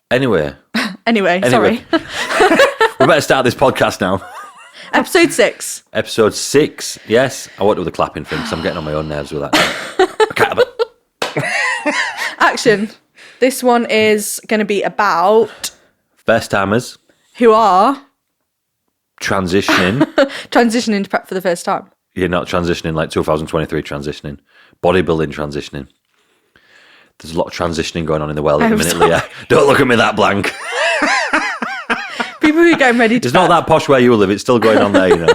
Anyway, sorry. we better start this podcast now. Episode 6. Episode 6, yes. I won't do the clapping thing because I'm getting on my own nerves with that now. Action. This one is going to be about... First timers. Who are... Transitioning. Transitioning to prep for the first time. You're not transitioning like 2023 transitioning. Bodybuilding transitioning. There's a lot of transitioning going on in the world at the minute, Leah. Don't look at me that blank. People who are getting ready to... It's not that posh where you live. It's still going on there, you know.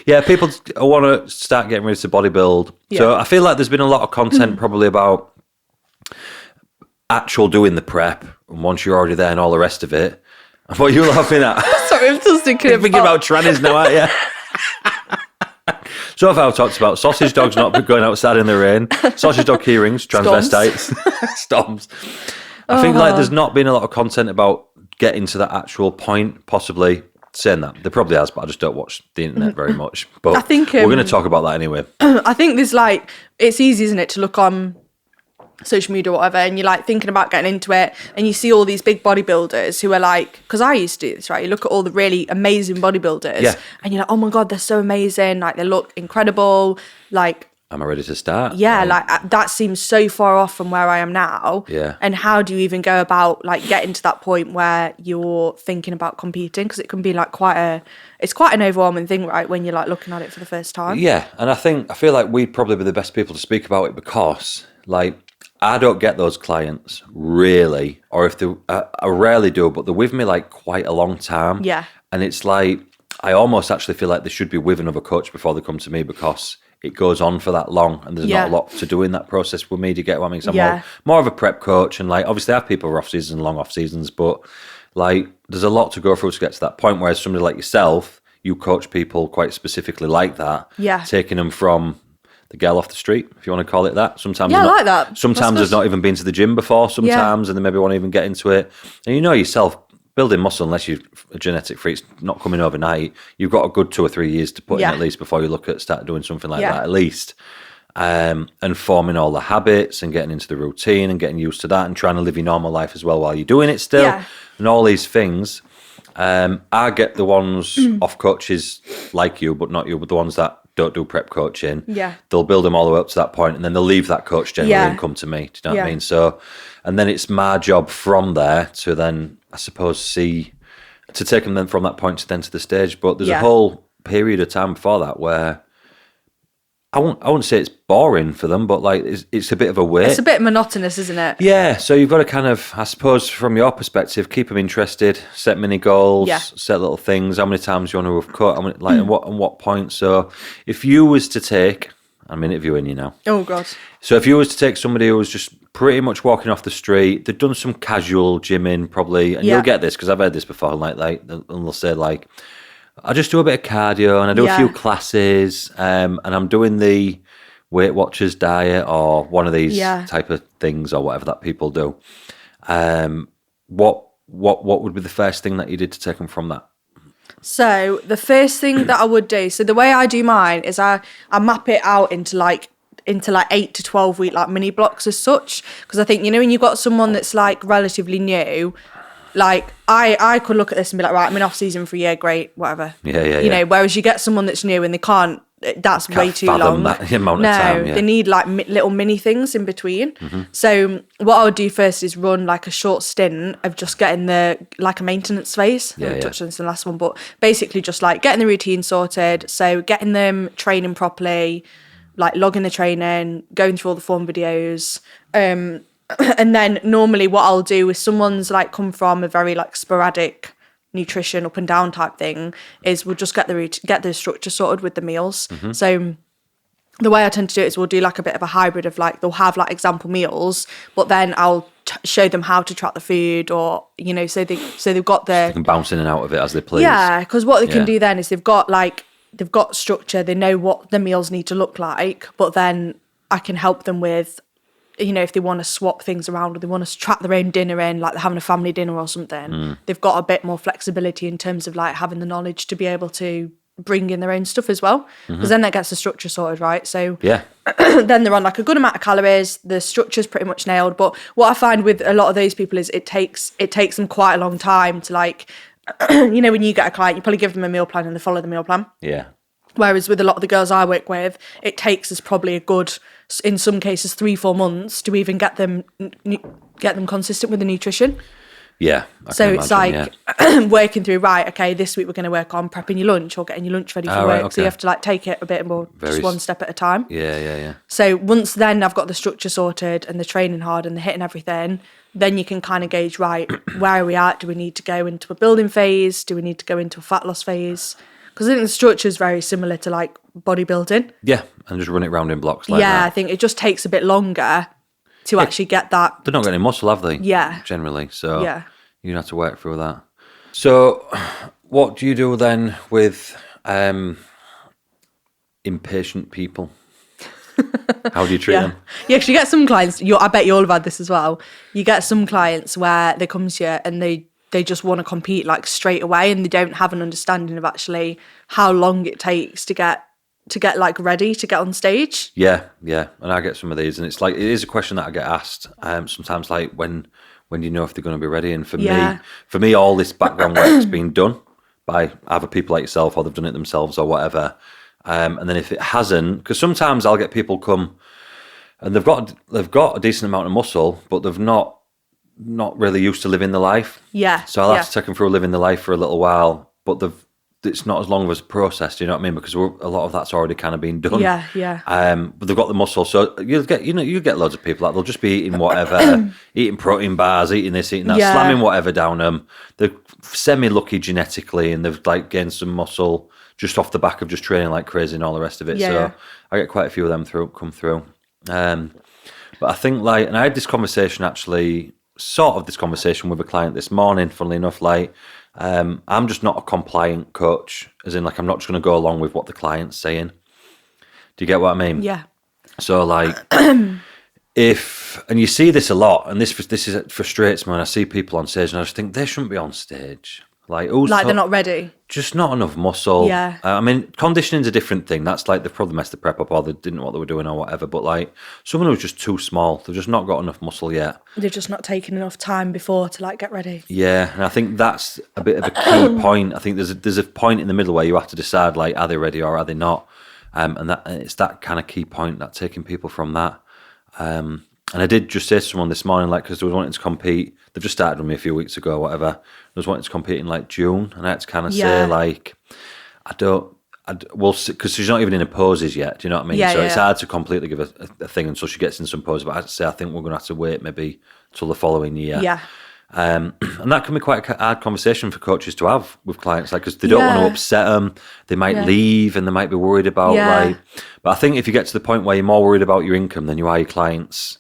Yeah, people want to start getting ready to bodybuild. Yeah. So I feel like there's been a lot of content probably about actual doing the prep and once you're already there and all the rest of it. What are you laughing at? Sorry, I'm still thinking about trannies now, aren't you? So far I've talked about sausage dogs not going outside in the rain, sausage dog hearings, transvestites, storms. I think like there's not been a lot of content about getting to that actual point, possibly saying that. There probably has, but I just don't watch the internet very much. But I think we're going to talk about that anyway. I think there's like, it's easy, isn't it, to look on social media or whatever, and you're like thinking about getting into it, and you see all these big bodybuilders who are like, because I used to do this, right? You look at all the really amazing bodybuilders, and you're like, oh my God, they're so amazing. Like, they look incredible. Like, am I ready to start? Yeah, like that seems so far off from where I am now. Yeah. And how do you even go about like getting to that point where you're thinking about competing? Because it can be like it's quite an overwhelming thing, right? When you're like looking at it for the first time. Yeah, and I feel like we'd probably be the best people to speak about it because like I don't get those clients really, or if they, I rarely do, but they're with me like quite a long time. Yeah. And it's like, I almost actually feel like they should be with another coach before they come to me because it goes on for that long and there's not a lot to do in that process with me. Do you get what I mean? So I'm more of a prep coach, and like obviously I have people who are off seasons and long off seasons, but like there's a lot to go through to get to that point, whereas somebody like yourself, you coach people quite specifically like that. Yeah. Taking them from the girl off the street, if you want to call it that. Sometimes I like that. Sometimes there's not even been to the gym before sometimes, and they maybe want to even get into it. And you know yourself, building muscle, unless you're a genetic freak, it's not coming overnight. You've got a good 2 or 3 years to put in at least before you look at start doing something like that at least. And forming all the habits and getting into the routine and getting used to that and trying to live your normal life as well while you're doing it still. Yeah. And all these things. I get the ones off coaches like you, but not you, but the ones that don't do prep coaching. Yeah. They'll build them all the way up to that point and then they'll leave that coach generally and come to me. Do you know what I mean? So, and then it's my job from there to then, I suppose, to take them then from that point to then to the stage. But there's a whole period of time before that where I won't say it's boring for them, but like it's a bit of a wait. It's a bit monotonous, isn't it? Yeah, so you've got to kind of, I suppose, from your perspective, keep them interested, set mini goals, set little things. How many times you want to have cut? How many, like, and what point? So, if you was to take, I'm interviewing you now. Oh God. So if you was to take somebody who was just pretty much walking off the street, they've done some casual gymming probably, and you'll get this because I've heard this before. Like, and they'll say like, I just do a bit of cardio and I do a few classes, and I'm doing the Weight Watchers diet or one of these type of things or whatever that people do. What would be the first thing that you did to take them from that? So the first thing that I would do, so the way I do mine is I map it out into like 8 to 12 week like mini blocks as such, because I think, you know, when you've got someone that's like relatively new, like I could look at this and be like, right, I'm in off season for a year, great, whatever. You know, whereas you get someone that's new and they can't way too long. That amount of time, they need like little mini things in between. So what I would do first is run like a short stint of just getting like a maintenance phase. I touched on this in the last one, but basically just like getting the routine sorted. So getting them training properly, like logging the training, going through all the form videos. And then normally what I'll do is someone's like come from a very like sporadic nutrition up and down type thing is we'll just get the structure sorted with the meals. So the way I tend to do it is we'll do like a bit of a hybrid of like, they'll have like example meals, but then I'll show them how to track the food, or, you know, so they've got they can bounce in and out of it as they please. Yeah, because what they can do then is they've got structure, they know what the meals need to look like, but then I can help them with, you know, if they want to swap things around or they want to track their own dinner in, like they're having a family dinner or something, they've got a bit more flexibility in terms of like having the knowledge to be able to bring in their own stuff as well, because then that gets the structure sorted, right? So Yeah. then they're on like a good amount of calories, the structure's pretty much nailed. But what I find with a lot of those people is it takes them quite a long time to like, you know, when you get a client, you probably give them a meal plan and they follow the meal plan. Yeah. Whereas with a lot of the girls I work with, it takes us probably a good, in some cases, 3-4 months to even get them consistent with the nutrition. Yeah. So it's like working through, right, okay, this week we're going to work on prepping your lunch or getting your lunch ready for work. Okay. So you have to like take it a bit more, just one step at a time. Yeah. So once then I've got the structure sorted and the training hard and the hitting everything, then you can kind of gauge, right, where are we at? Do we need to go into a building phase? Do we need to go into a fat loss phase? Because I think the structure is very similar to like bodybuilding. Yeah, and just run it round in blocks like that. Yeah, I think it just takes a bit longer to actually get that. They're not getting any muscle, have they? Yeah. Generally, so yeah. You have to work through that. So what do you do then with impatient people? How do you treat them? Yeah, because you get some clients, I bet you all have had this as well. You get some clients where they come to you and they just want to compete like straight away, and they don't have an understanding of actually how long it takes to get like ready to get on stage. Yeah. And I get some of these, and it's like, it is a question that I get asked sometimes, like when do you know if they're going to be ready? And for me, all this background work's been done by either people like yourself or they've done it themselves or whatever. And then if it hasn't, because sometimes I'll get people come and they've got a decent amount of muscle, but they've not really used to living the life. Yeah. So I'll have to take them through living the life for a little while, but it's not as long as a process, do you know what I mean? Because a lot of that's already kind of been done. Yeah. But they've got the muscle, so you get loads of people that they'll just be eating whatever, eating protein bars, eating this, eating that, slamming whatever down them. They're semi-lucky genetically, and they've like gained some muscle just off the back of just training like crazy and all the rest of it. So I get quite a few of them come through. But I think and I had this conversation with a client this morning, funnily enough, I'm just not a compliant coach, as in like I'm not just going to go along with what the client's saying. Do you get what I mean? Yeah. So like, and you see this a lot, and this frustrates me when I see people on stage, and I just think they shouldn't be on stage. Like they're not ready. Just not enough muscle. Yeah. I mean, conditioning's a different thing. That's like they've probably messed the prep up, or they didn't know what they were doing or whatever. But like someone who's just too small, they've just not got enough muscle yet. They've just not taken enough time before to like get ready. Yeah, and I think that's a bit of a key point. I think there's a point in the middle where you have to decide, like, are they ready or are they not? And it's that kind of key point, that taking people from that. And I did just say to someone this morning, like, because they were wanting to compete. They've just started with me a few weeks ago or whatever. They was wanting to compete in like June, and I had to kind of say, like, because she's not even in her poses yet. Do you know what I mean? So it's hard to completely give a thing until she gets in some poses. But I had to say, I think we're going to have to wait maybe till the following year. Yeah. And that can be quite a hard conversation for coaches to have with clients, like, because they don't want to upset them. They might leave, and they might be worried about like. But I think if you get to the point where you're more worried about your income than you are your clients'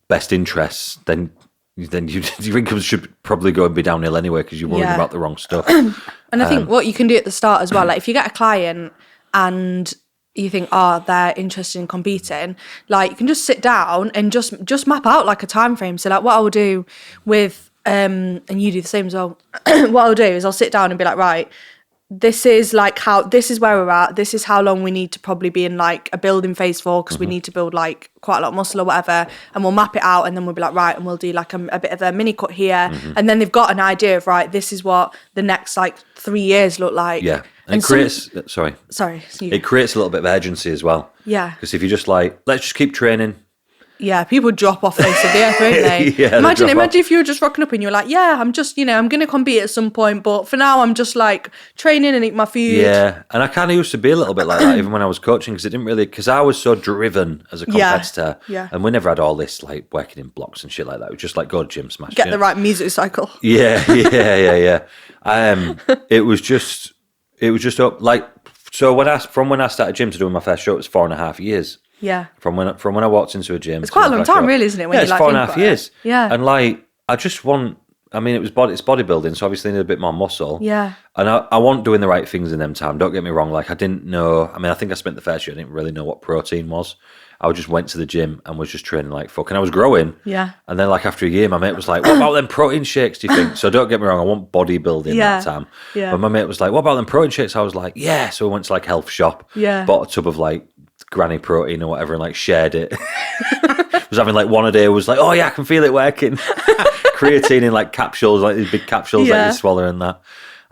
best interests, then your income should probably go and be downhill anyway, because you're worried about the wrong stuff. And I think what you can do at the start as well, like if you get a client and you think, they're interested in competing, like you can just sit down and just map out like a time frame. So like what I will do with, and you do the same as well, what I'll do is I'll sit down and be like, right, this is where we're at. This is how long we need to probably be in like a building phase for, because we need to build like quite a lot of muscle or whatever, and we'll map it out, and then we'll be like, right, and we'll do like a bit of a mini cut here, and then they've got an idea of, right, this is what the next like 3 years look like. Yeah. And it creates, it creates a little bit of urgency as well. Yeah. Because if you're just like, let's just keep training. Yeah, people drop off face of the earth, won't they? Imagine if you were just rocking up and you were like, I'm just, I'm going to compete at some point, but for now I'm just like training and eating my food. Yeah, and I kind of used to be a little bit like that even when I was coaching, because I was so driven as a competitor. Yeah. And we never had all this like working in blocks and shit like that. It was just like, go to gym, smash. Get the right music cycle. Yeah. It was just up like, so when I started gym to doing my first show, it was 4.5 years. Yeah. From when I walked into a gym. It's quite a long time, really, isn't it? When it's 4.5 years. Yeah. And like, I just want I mean, it's bodybuilding, so obviously you need a bit more muscle. Yeah. And I wasn't doing the right things in them time. Don't get me wrong. Like, I didn't know. I mean, I think I spent the first year, I didn't really know what protein was. I just went to the gym and was just training like fuck. And I was growing. Yeah. And then, like, after a year, my mate was like, what about them protein shakes, do you think? So don't get me wrong, I want bodybuilding that time. Yeah. But my mate was like, what about them protein shakes? I was like, yeah. So we went to, like, health shop. Yeah. Bought a tub of, like, granny protein or whatever and, like, shared it. Was having, like, one a day. Was like, oh, yeah, I can feel it working. Creatine in, like, capsules, like these big capsules that you swallow and that.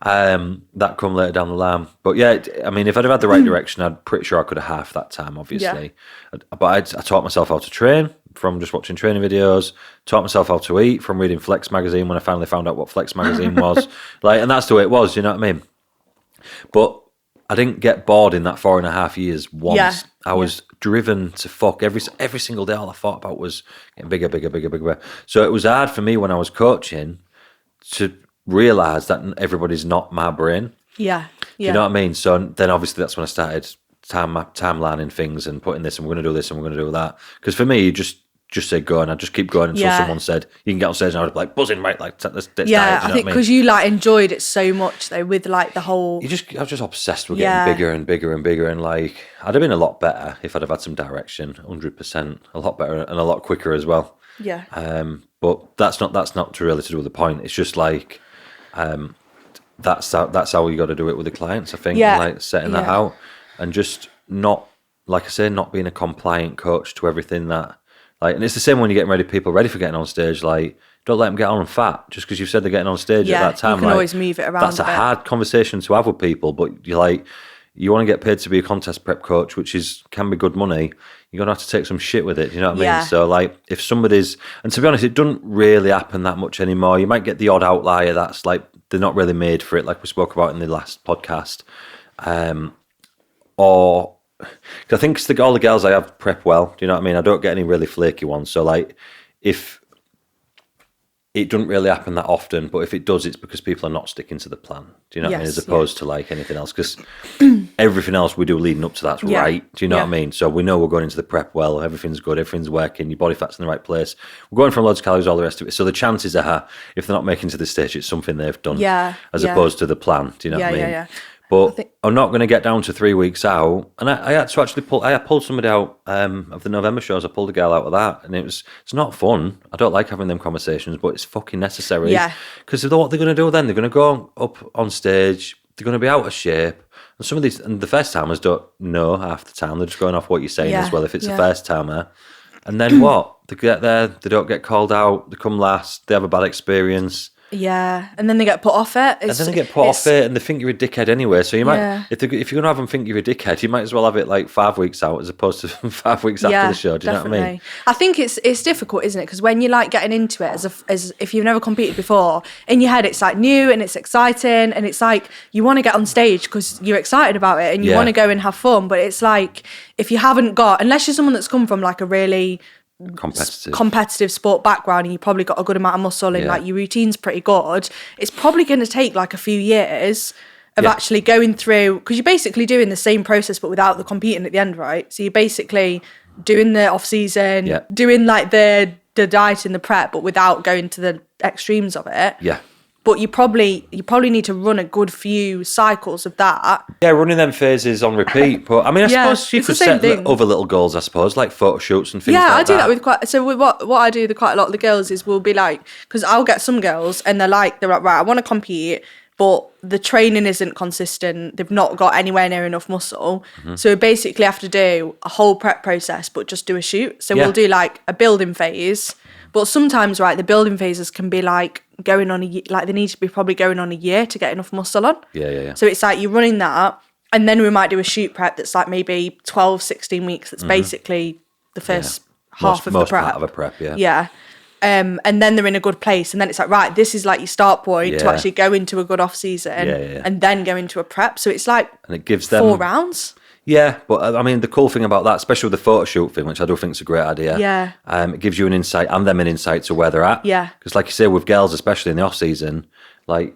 That come later down the line. But yeah, I mean, if I'd have had the right direction, I'm pretty sure I could have halved that time, obviously. Yeah. But I taught myself how to train from just watching training videos, taught myself how to eat from reading Flex magazine when I finally found out what Flex magazine was. Like, and that's the way it was, you know what I mean? But I didn't get bored in that 4.5 years once. Yeah. I was driven to fuck every single day. All I thought about was getting bigger. So it was hard for me when I was coaching to realise that everybody's not my brain. Yeah. Do you know what I mean? So then obviously that's when I started timelining things and putting this and we're going to do this and we're going to do that. Because for me, you just say go and I just keep going until someone said you can get on stage and I was like buzzing, right? Like let's I think because you like enjoyed it so much though with like the whole. I was just obsessed with getting bigger and bigger and bigger and like I'd have been a lot better if I'd have had some direction, 100%, a lot better and a lot quicker as well. Yeah. But that's not really to do with the point. It's just like. That's how you got to do it with the clients, I think. Like setting that out and just not, like I say, not being a compliant coach to everything that, like, and it's the same when you're getting people ready for getting on stage. Like, don't let them get on fat just because you've said they're getting on stage at that time. You can always move it around. That's a hard conversation to have with people, but you're like, you want to get paid to be a contest prep coach, which can be good money. You're going to have to take some shit with it. You know what I mean? So like if somebody's, and to be honest, it doesn't really happen that much anymore. You might get the odd outlier that's like, they're not really made for it. Like we spoke about in the last podcast. Or cause I think all the girls I have prep well. Do you know what I mean? I don't get any really flaky ones. So like if, it doesn't really happen that often, but if it does, it's because people are not sticking to the plan. Do you know what I mean? As opposed to like anything else, because everything else we do leading up to that's right. Do you know what I mean? So we know we're going into the prep well, everything's good, everything's working, your body fat's in the right place. We're going from loads of calories, all the rest of it. So the chances are, if they're not making to this stage, it's something they've done as opposed to the plan. Do you know what I mean? Yeah. But I'm not going to get down to 3 weeks out. And I had to actually pulled somebody out of the November shows. I pulled a girl out of that. And it's not fun. I don't like having them conversations, but it's fucking necessary. Yeah. Because what they're going to do then, they're going to go up on stage. They're going to be out of shape. And some of these, and the first timers don't know half the time. They're just going off what you're saying as well, if it's a first timer. And then what? They get there, they don't get called out, they come last, they have a bad experience. Yeah, and then they get put off it. And then they get put off it, and they think you're a dickhead anyway. So you might, if you're going to have them think you're a dickhead, you might as well have it like 5 weeks out as opposed to 5 weeks after the show. Do you know what I mean? I think it's difficult, isn't it? Because when you're like getting into it, as if you've never competed before, in your head it's like new and it's exciting, and it's like you want to get on stage because you're excited about it and you want to go and have fun. But it's like if you haven't got, unless you're someone that's come from like a really competitive sport background and you probably got a good amount of muscle and like your routine's pretty good, it's probably going to take like a few years of actually going through, because you're basically doing the same process but without the competing at the end, right? So you're basically doing the off season, doing like the diet and the prep, but without going to the extremes of it. But you probably need to run a good few cycles of that. Yeah, running them phases on repeat. But I mean, I suppose you could set other little goals, I suppose, like photo shoots and things like that. Yeah, I do that with so with what I do with quite a lot of the girls is we'll be like, because I'll get some girls and they're like, right, I want to compete, but the training isn't consistent. They've not got anywhere near enough muscle. So we basically have to do a whole prep process, but just do a shoot. So we'll do like a building phase. But sometimes, right, the building phases can be like going on they need to be probably going on a year to get enough muscle on. Yeah. So it's like you're running that, and then we might do a shoot prep that's like maybe 12, 16 weeks. That's basically the first half of the prep. Part of a prep, Yeah. And then they're in a good place, and then it's like, right, this is like your start point to actually go into a good off season and then go into a prep. So it's like and it gives them 4 rounds. Yeah, but I mean, the cool thing about that, especially with the photo shoot thing, which I do think is a great idea, it gives you an insight and them an insight to where they're at. Yeah. Because like you say, with girls, especially in the off-season, like,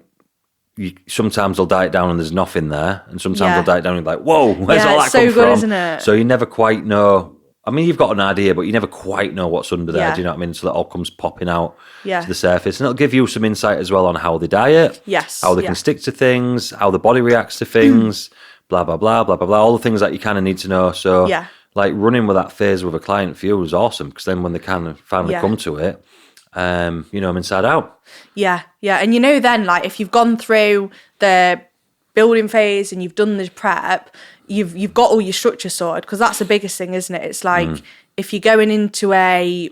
sometimes they'll diet down and there's nothing there, and sometimes they'll diet down and you're like, whoa, where's all that come from? It's so good, isn't it? So you never quite know. I mean, you've got an idea, but you never quite know what's under there. Yeah. Do you know what I mean? So that all comes popping out Yeah. to the surface. And it'll give you some insight as well on how they diet. Yes. How they can stick to things, how the body reacts to things, blah, blah, blah, blah, blah, blah. All the things that you kind of need to know. So, like, running with that phase with a client for you was awesome, because then when they kind of finally come to it, you know, I'm inside out. Yeah, yeah. And you know, then, like, if you've gone through the building phase and you've done the prep, you've got all your structure sorted, because that's the biggest thing, isn't it? It's like, if you're going into a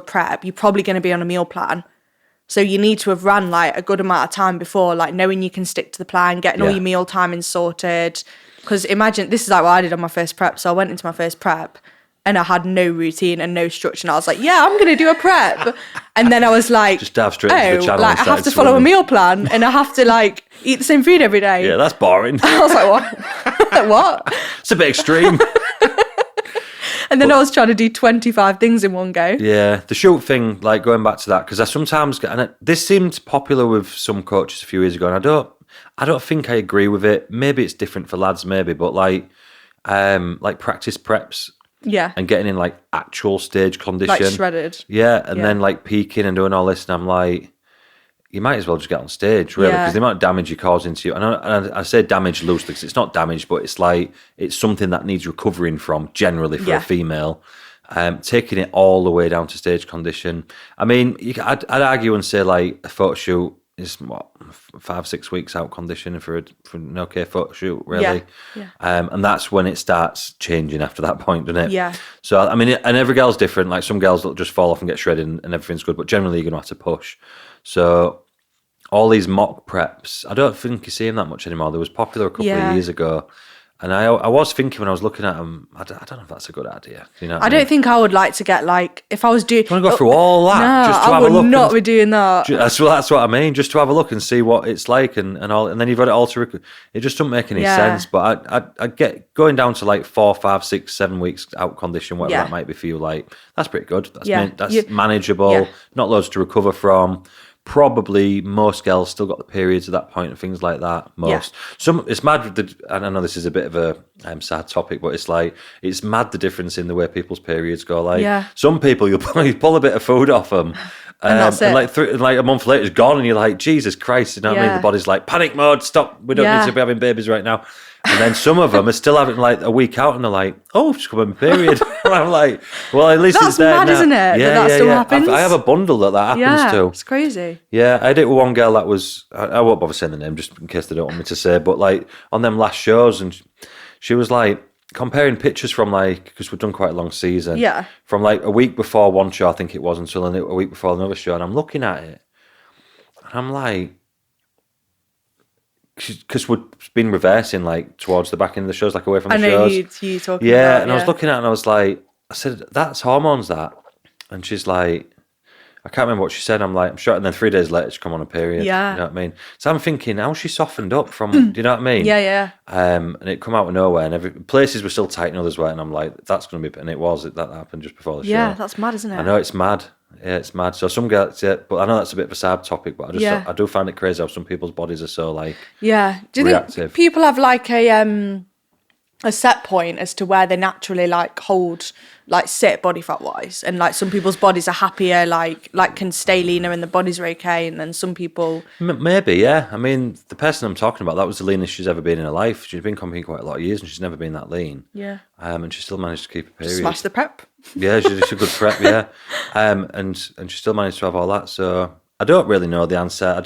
prep, you're probably going to be on a meal plan. So you need to have ran like a good amount of time before, like knowing you can stick to the plan, getting all your meal timing sorted. Because imagine, this is like what I did on my first prep. So I went into my first prep and I had no routine and no structure. And I was like, yeah, I'm going to do a prep. And then I was like, just dive straight into the channel. Like, I have to follow a meal plan and I have to like eat the same food every day. Yeah, that's boring. I was like, what? Like, what? It's a bit extreme. And then I was trying to do 25 things in one go. Yeah, the shoot thing, like going back to that, because I sometimes get, and this seemed popular with some coaches a few years ago, and I don't think I agree with it. Maybe it's different for lads, maybe, but like practice preps. Yeah. And getting in like actual stage condition. Like shredded. Yeah, and then like peaking and doing all this, and I'm like, you might as well just get on stage, really, because the amount of damage you're causing to you. And I say damage loosely because it's not damage, but it's like, it's something that needs recovering from generally for a female. Taking it all the way down to stage condition. I mean, I'd argue and say like a photo shoot is 5-6 weeks out condition for an okay photo shoot, really. Yeah. And that's when it starts changing after that point, doesn't it? Yeah. So, I mean, and every girl's different. Like some girls will just fall off and get shredded and everything's good, but generally you're going to have to push. So all these mock preps, I don't think you see them that much anymore. They was popular a couple of years ago. And I was thinking when I was looking at them, I don't know if that's a good idea. You know, I don't think I would like to get like, if I was doing. You want to go through all that? No, just to have a look. I would not be doing that. That's what I mean. Just to have a look and see what it's like and all, and then you've got it all to. It just doesn't make any sense. But I get going down to like 4, 5, 6, 7 weeks out condition, whatever that might be for you. Like that's pretty good. That's manageable. Yeah. Not loads to recover from. Probably most girls still got the periods at that point and things like that. It's mad. And I know this is a bit of a sad topic, but it's mad the difference in the way people's periods go. Like some people, you pull a bit of food off them, and like a month later it's gone, and you're like, Jesus Christ, you know what I mean? The body's like panic mode. Stop. We don't need to be having babies right now. And then some of them are still having like a week out, and they're like, "Oh, just come on period." And I'm like, "Well, at least that's it's there mad, now." Isn't it? That still happens. I have a bundle that happens to. It's crazy. Yeah, I did it with one girl that was. I won't bother saying the name just in case they don't want me to say. But like on them last shows, and she was like comparing pictures from like, because we've done quite a long season. Yeah. From like a week before one show, I think it was, until a week before another show, and I'm looking at it, and I'm like. Because we've been reversing like towards the back end of the shows, like away from the shows. I know you talking about. And I was looking at it and I was like, I said, that's hormones, that. And she's like, I can't remember what she said. I'm like, I'm sure. And then 3 days later, she come on a period. Yeah. You know what I mean? So I'm thinking, how she softened up from, do you know what I mean? Yeah. And it come out of nowhere, and places were still tight and others were. And I'm like, that's going to be, and it was, that happened just before the show. Yeah, that's mad, isn't it? I know, it's mad. Yeah, it's mad. So some girls, but I know that's a bit of a sad topic, but I do find it crazy how some people's bodies are so like do you reactive. think people have like a set point as to where they naturally like sit body fat wise, and like some people's bodies are happier, like can stay leaner and the bodies are okay, and then some people maybe, yeah. I mean, the person I'm talking about, that was the leanest she's ever been in her life. She's been competing quite a lot of years and she's never been that lean. Yeah. And she still managed to keep a period. Smash the prep. Yeah, she's a good prep, yeah. And she still managed to have all that. So I don't really know the answer.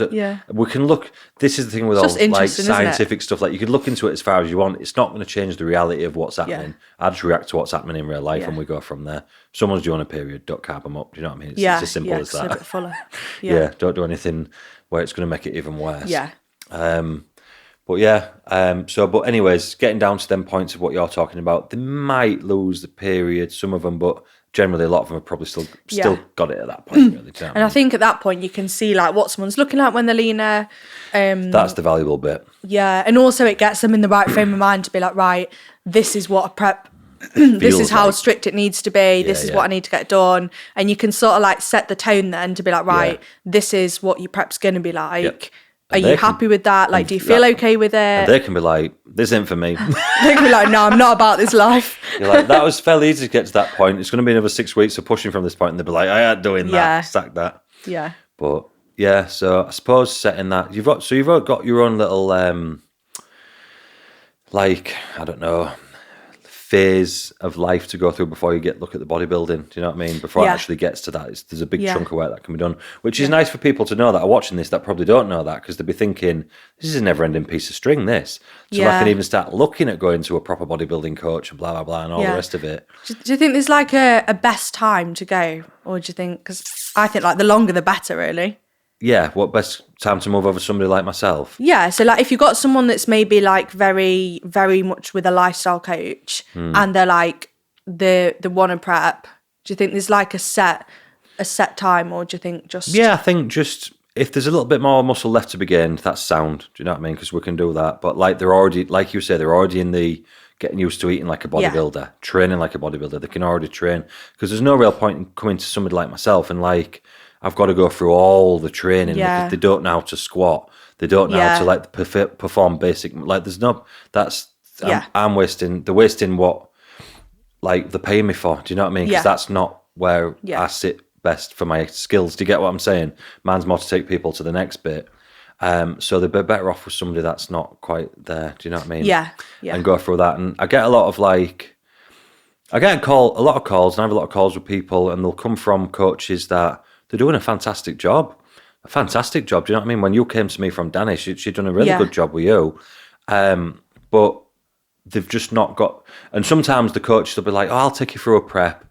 We can look. This is the thing with all like scientific stuff. Like you could look into it as far as you want. It's not going to change the reality of what's happening. Yeah. I just react to what's happening in real life, and we go from there. If someone's due on a period, don't carb them up. Do you know what I mean? It's as simple as that. A bit fuller. Don't do anything where it's going to make it even worse. Yeah. But anyways, getting down to them points of what you're talking about, they might lose the period, some of them, but generally a lot of them have probably still got it at that point, really. And I think at that point you can see like what someone's looking like when they're leaner. That's the valuable bit. Yeah, and also it gets them in the right frame of mind to be like, right, this is what a prep this is how strict it needs to be. This is what I need to get done. And you can sort of like set the tone then to be like, right, this is what your prep's going to be like. Are you happy with that? Like, do you feel okay with it? And they can be like, this ain't for me. They can be like, no, I'm not about this life. You're like, that was fairly easy to get to that point. It's going to be another 6 weeks of pushing from this point. And they'll be like, I ain't doing that. Sack that. Yeah. But yeah, so I suppose setting that, you've got your own little, like, I don't know, phase of life to go through before you look at the bodybuilding. Do you know what I mean? Before it actually gets to that, there's a big chunk of work that can be done, which is nice for people to know that are watching this that probably don't know that, because they'll be thinking, this is a never-ending piece of string, this. So I can even start looking at going to a proper bodybuilding coach and blah, blah, blah, and all the rest of it. Do you think there's like a best time to go? Or do you think, because I think like the longer the better, really. Yeah, what best time to move over somebody like myself? Yeah, so like if you've got someone that's maybe like very, very much with a lifestyle coach and they're like the one to prep, do you think there's like a set time, or do you think just... Yeah, I think just if there's a little bit more muscle left to be gained, that's sound. Do you know what I mean? Because we can do that. But like they're already, like you say, they're already in the getting used to eating like a bodybuilder, training like a bodybuilder. They can already train, because there's no real point in coming to somebody like myself and like, I've got to go through all the training. If they don't know how to squat, they don't know how to like perform basic. Like there's no, I'm wasting what like they're paying me for. Do you know what I mean? Because that's not where I sit best for my skills. Do you get what I'm saying? Mine's more to take people to the next bit. So they're better off with somebody that's not quite there. Do you know what I mean? Yeah. And go through that. And I get a lot of like, a lot of calls, and I have a lot of calls with people, and they'll come from coaches that they're doing a fantastic job. Do you know what I mean? When you came to me from Danny, she'd done a really good job with you. But they've just not got... And sometimes the coach will be like, oh, I'll take you through a prep.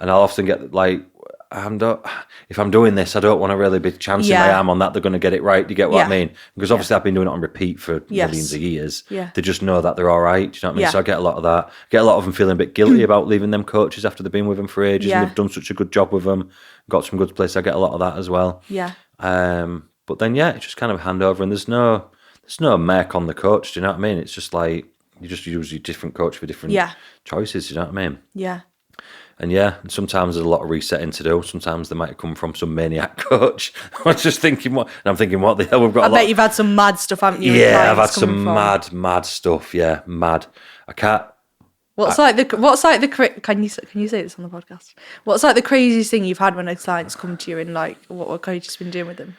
And I'll often get like, if I'm doing this, I don't want to really be chancing my arm on that. They're going to get it right. Do you get what I mean? Because obviously I've been doing it on repeat for millions of years. Yeah. They just know that they're all right. Do you know what I mean? So I get a lot of that. I get a lot of them feeling a bit guilty about leaving them coaches after they've been with them for ages and they've done such a good job with them, got some good places. I get a lot of that as well. Yeah. But then, it's just kind of handover, and there's no mark on the coach. Do you know what I mean? It's just like, you just use your different coach for different choices. Do you know what I mean? Yeah. And sometimes there's a lot of resetting to do. Sometimes they might come from some maniac coach. I'm just thinking, what the hell? We've got. I bet you've had some mad stuff, haven't you? Yeah, I've had some mad stuff. Yeah, mad. I can't. Can you say this on the podcast? What's like the craziest thing you've had when a client's come to you, and like what coach has been doing with them?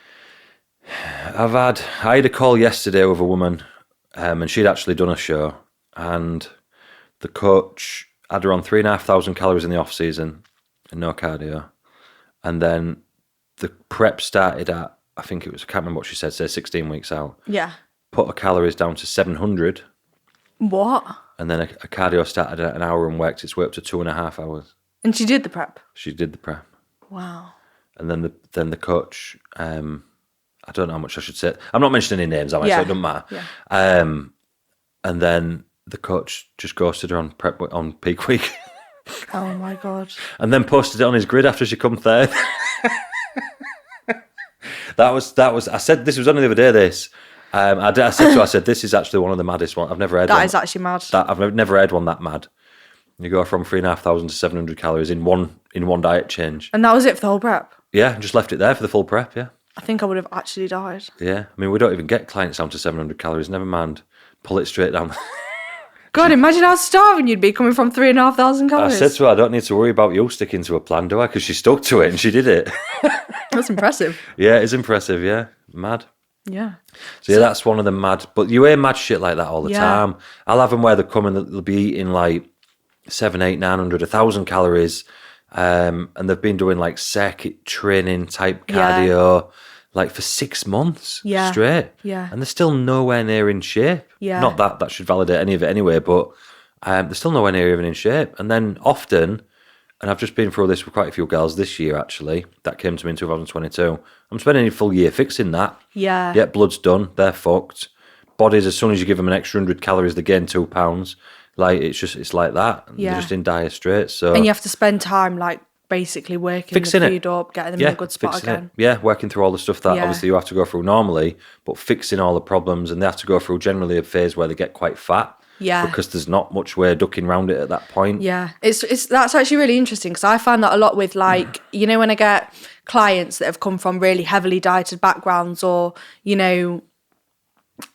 I had a call yesterday with a woman, and she'd actually done a show, and the coach had her on 3,500 calories in the off season and no cardio, and then the prep started at, I think it was, I can't remember what she said, say 16 weeks out. Yeah. Put her calories down to 700. What? And then a cardio started at an hour and worked its way up to 2.5 hours. And she did the prep? She did the prep. Wow. And then the coach, I don't know how much I should say. I'm not mentioning any names, am I? So it doesn't matter. Yeah. And then the coach just ghosted her on prep on peak week. Oh my God. And then posted it on his grid after she come third. That was. I said this was only the other day. This. I said to her, I said, this is actually one of the maddest ones I've never heard. That is actually mad. I've never heard one that mad. You go from 3,500 to 700 calories in one diet change. And that was it for the whole prep? Yeah, just left it there for the full prep. Yeah. I think I would have actually died. Yeah, I mean, we don't even get clients down to 700 calories. Never mind, pull it straight down. God, imagine how starving you'd be coming from 3,500 calories. I said to her, I don't need to worry about you sticking to a plan, do I? Because she stuck to it and she did it. That's impressive. Yeah, it's impressive, yeah. Mad. Yeah. So that's one of the mad, but you hear mad shit like that all the time. I'll have them where they come and they'll be eating like 700, 800, 900, 1,000 calories, and they've been doing like circuit training type cardio, like for 6 months straight. Yeah. And they're still nowhere near in shape. Yeah. Not that should validate any of it anyway, but they're still nowhere near even in shape. And then often, and I've just been through this with quite a few girls this year actually, that came to me in 2022. I'm spending a full year fixing that. Yeah. Yeah, blood's done, they're fucked. Bodies, as soon as you give them an extra 100 calories, they gain 2 pounds. Like, it's like that. Yeah. They're just in dire straits. So. And you have to spend time, like, basically working fixing the food up, getting them in a good spot again. Yeah, working through all the stuff that obviously you have to go through normally, but fixing all the problems, and they have to go through generally a phase where they get quite fat. Yeah. Because there's not much way ducking around it at that point. Yeah. That's actually really interesting, because I find that a lot with, like, you know, when I get clients that have come from really heavily dieted backgrounds, or, you know,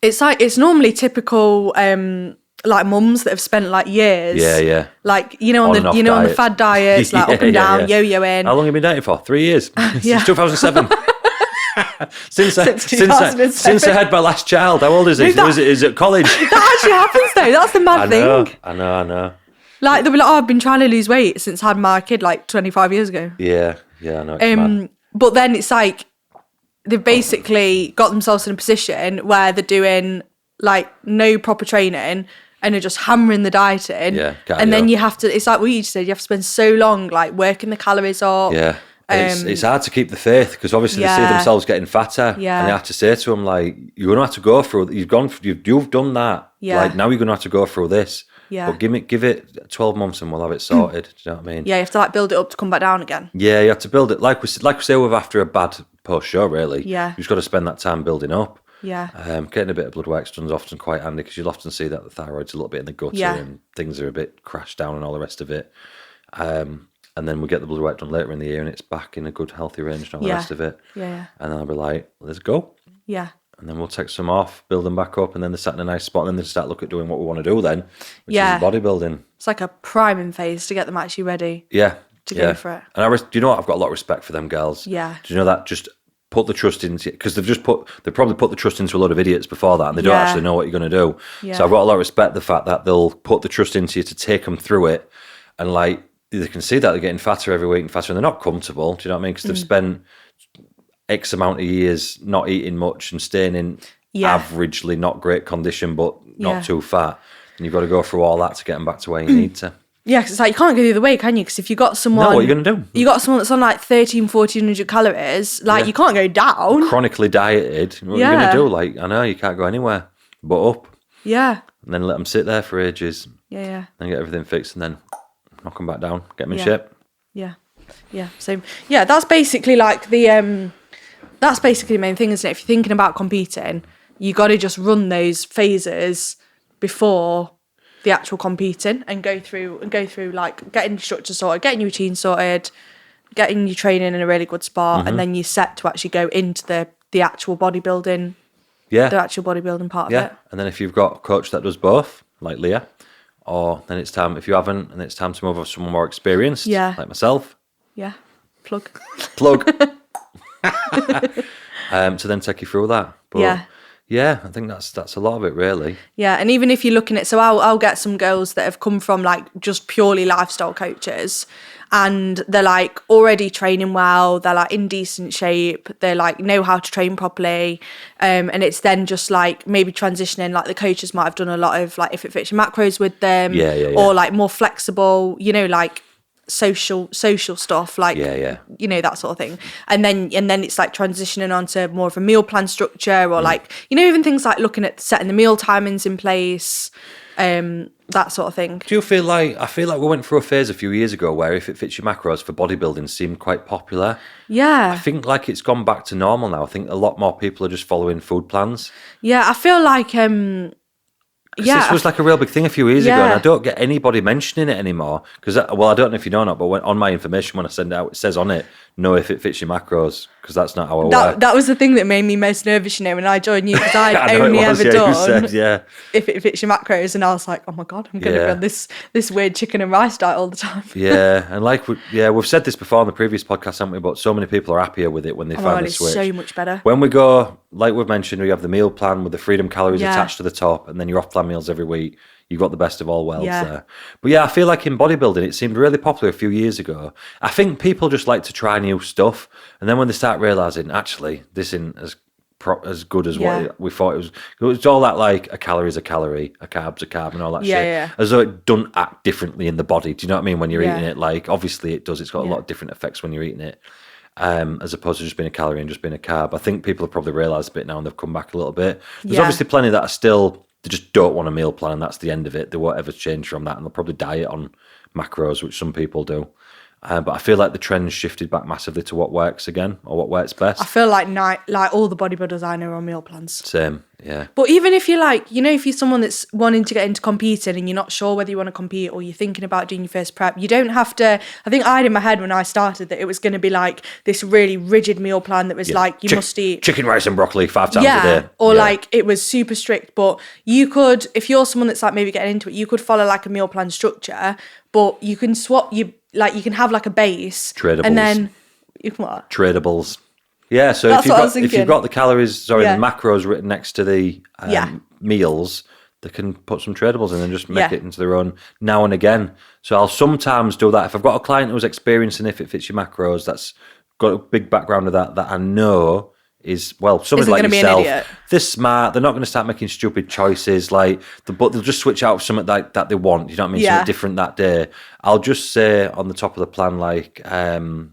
it's normally typical like mums that have spent like years. Yeah. Like, on the fad diets, like up and down, yo-yoing. How long have you been dating for? 3 years. Since 2007. since I had my last child. How old is he? Is it college? That actually happens though. That's the mad thing. I know. Like they'll be like, I've been trying to lose weight since I had my kid like 25 years ago. Yeah, I know. But then it's like they've basically got themselves in a position where they're doing like no proper training and are just hammering the diet in. Yeah, and then you have to, it's like what you just said, you have to spend so long like working the calories up. Yeah. It's hard to keep the faith because obviously they see themselves getting fatter, and they have to say to them like, "You're gonna have to go through. You've done that. Like now you're gonna have to go through this. But give it 12 months and we'll have it sorted. Do you know what I mean? Yeah, you have to like build it up to come back down again. Yeah, you have to build it like we say with after a bad post show. Really, yeah, you've just got to spend that time building up. Yeah. Getting a bit of blood work done is often quite handy because you'll often see that the thyroid's a little bit in the gutter and things are a bit crashed down and all the rest of it. And then we get the blood work done later in the year and it's back in a good healthy range and all the rest of it. Yeah. And then I'll be like, let's go. Yeah. And then we'll take some off, build them back up, and then they're sat in a nice spot, and then they start looking at doing what we want to do then, which is bodybuilding. It's like a priming phase to get them actually ready. Yeah. To go for it. And do you know what? I've got a lot of respect for them girls. Yeah. Do you know that? Just put the trust into, because they've probably put the trust into a lot of idiots before that, and they don't actually know what you're going to do. Yeah. So I've got a lot of respect for the fact that they'll put the trust into you to take them through it, and like, they can see that they're getting fatter every week and fatter, and they're not comfortable. Do you know what I mean? Because they've spent X amount of years not eating much and staying in averagely not great condition, but not too fat. And you've got to go through all that to get them back to where you need to. Yeah, because it's like you can't go the other way, can you? Because if you got someone... No, what are you going to do? You got someone that's on like 1,1400 calories, like you can't go down. Chronically dieted. What are you going to do? Like, I know, you can't go anywhere, but up. Yeah. And then let them sit there for ages. Yeah. And get everything fixed and then knock them back down, get them in shape. Yeah. Yeah, same. Yeah, that's basically like the... That's basically the main thing, isn't it? If you're thinking about competing, you got to just run those phases before the actual competing and go through like getting your structure sorted, getting your routine sorted, getting your training in a really good spot, and then you're set to actually go into the actual bodybuilding. Yeah. The actual bodybuilding part of it. And then if you've got a coach that does both, like Leah, or then it's time, if you haven't, and it's time to move on to someone more experienced, like myself. Yeah. Plug. To then take you through that. But yeah, I think that's a lot of it, really. Yeah, and even if you're looking at, so I'll get some girls that have come from like just purely lifestyle coaches, and they're like already training well, they're like in decent shape, they like know how to train properly, and it's then just like maybe transitioning, like the coaches might have done a lot of like if it fits your macros with them, or like more flexible, like social stuff, like that sort of thing, and then it's like transitioning onto more of a meal plan structure, or like even things like looking at setting the meal timings in place, that sort of thing. Do you feel like, I feel like we went through a phase a few years ago where if it fits your macros for bodybuilding seemed quite popular? I think like it's gone back to normal now. I think a lot more people are just following food plans. I feel like this was like a real big thing a few years ago, and I don't get anybody mentioning it anymore. Because, I don't know if you know or not, but on my information, when I send it out, it says on it, know if it fits your macros, because that's not how I work. That was the thing that made me most nervous, when I joined you, because I'd only ever done if it fits your macros, and I was like, oh my God, I'm going to be on this weird chicken and rice diet all the time. And like, we've said this before on the previous podcast, haven't we? But so many people are happier with it when they finally switch. It's so much better. When we go, like we've mentioned, we have the meal plan with the freedom calories attached to the top, and then your off-plan meals every week. You've got the best of all worlds there. But I feel like in bodybuilding, it seemed really popular a few years ago. I think people just like to try new stuff. And then when they start realising, actually, this isn't as good as what we thought it was all that like a calorie is a calorie, a carb's a carb and all that shit. As though it doesn't act differently in the body. Do you know what I mean? When you're eating it, like obviously it does. It's got a lot of different effects when you're eating it. As opposed to just being a calorie and just being a carb. I think people have probably realised a bit now and they've come back a little bit. There's obviously plenty that are still... They just don't want a meal plan, and that's the end of it. They won't ever change from that, and they'll probably diet on macros, which some people do. But I feel like the trend's shifted back massively to what works again, or what works best. I feel like all the bodybuilders I know are on meal plans. Same, yeah. But even if you're like, if you're someone that's wanting to get into competing and you're not sure whether you want to compete or you're thinking about doing your first prep, you don't have to. I think I had in my head when I started that it was going to be like this really rigid meal plan that was like you must eat chicken, rice and broccoli 5 times a day. Or like it was super strict. But you could, if you're someone that's like maybe getting into it, you could follow like a meal plan structure, but you can swap you can have like a base. Tradables. And then you can what? Tradables. Yeah, so if you've got the calories, the macros written next to the meals, they can put some tradables in and just make it into their own now and again. So I'll sometimes do that. If I've got a client who's experiencing if it fits your macros, that's got a big background of that I know is, well, somebody like yourself, they're smart, they're not going to start making stupid choices, but they'll just switch out something that they want, you know what I mean, something different that day. I'll just say on the top of the plan,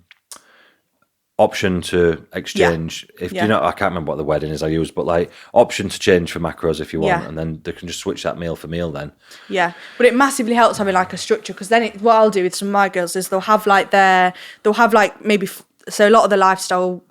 option to exchange, I can't remember what the wording is I use, but option to change for macros if you want, and then they can just switch that meal for meal then. Yeah, but it massively helps having like a structure, because then what I'll do with some of my girls is they'll have maybe, so a lot of the lifestyle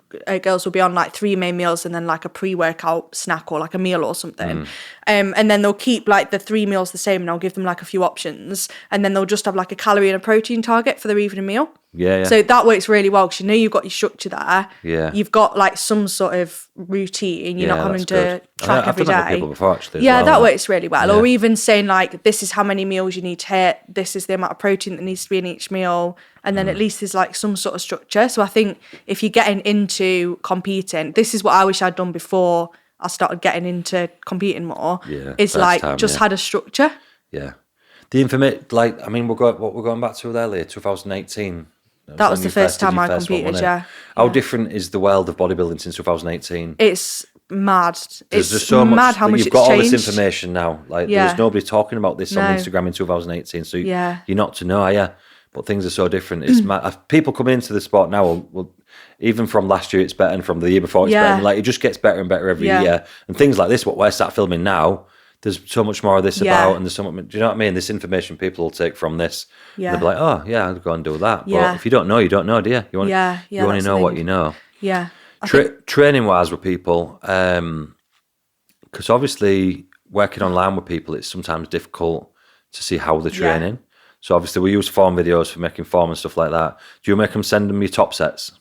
girls will be on like 3 main meals and then like a pre-workout snack or like a meal or something. And then they'll keep like the 3 meals the same, and I'll give them like a few options, and then they'll just have like a calorie and a protein target for their evening meal. Yeah. So that works really well, because you've got your structure there. Yeah. You've got like some sort of routine. You're not having to track every day. I've done that with people before, actually. That works really well. Yeah. Or even saying like, this is how many meals you need to hit. This is the amount of protein that needs to be in each meal. And then at least there's like some sort of structure. So I think if you're getting into competing, this is what I wish I'd done before I started getting into competing more. Yeah. Is had a structure. Yeah. The information, we're going back to earlier, 2018. That was the first time I competed, How different is the world of bodybuilding since 2018? It's mad. There's just so much. How much you've got all this information now. There was nobody talking about this on Instagram in 2018, so you're not to know, are you? But things are so different. It's mad. People coming into the sport now, even from last year, it's better, and from the year before, it's better. It just gets better and better every year. And things like this, what we're start filming now, there's so much more of this about, and there's so much, do you know what I mean? This information people will take from this. Yeah. They'll be like, oh, yeah, I'll go and do that. But if you don't know, you don't know, do you? You only know what you know. Yeah. Training-wise with people, because obviously working online with people, it's sometimes difficult to see how they're training. So obviously we use form videos for making form and stuff like that. Do you make them send them your top sets?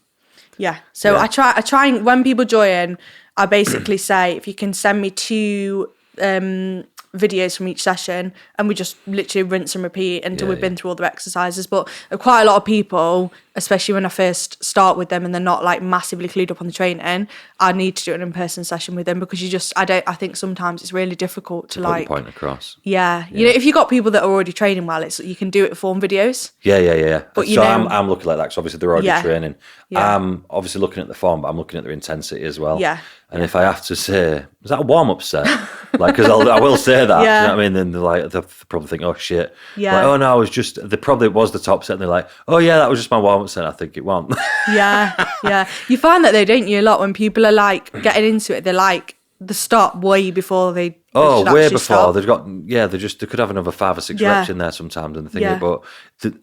Yeah. So I try and when people join, I basically say, if you can send me 2 videos from each session, and we just literally rinse and repeat until we've been through all the exercises. But quite a lot of people, especially when I first start with them and they're not like massively clued up on the training, I need to do an in-person session with them, because I think sometimes it's really difficult to put the point across. Yeah. If you've got people that are already training well, you can do it form videos. Yeah. But I'm looking like that, because obviously they're already training. I'm obviously looking at the form, but I'm looking at their intensity as well. Yeah. And if I have to say, was that a warm-up set? Because I will say that. Yeah. You know what I mean? Then they'll probably think, oh shit. Yeah. Oh no, probably was the top set, and they're like, oh yeah, that was just my warm-up set. I think it won't. Yeah. You find that though, don't you? A lot when people are like getting into it, they're like the stop way before they. Way before stop. They've got. Yeah, they could have another 5 or 6 reps in there sometimes, and they think, but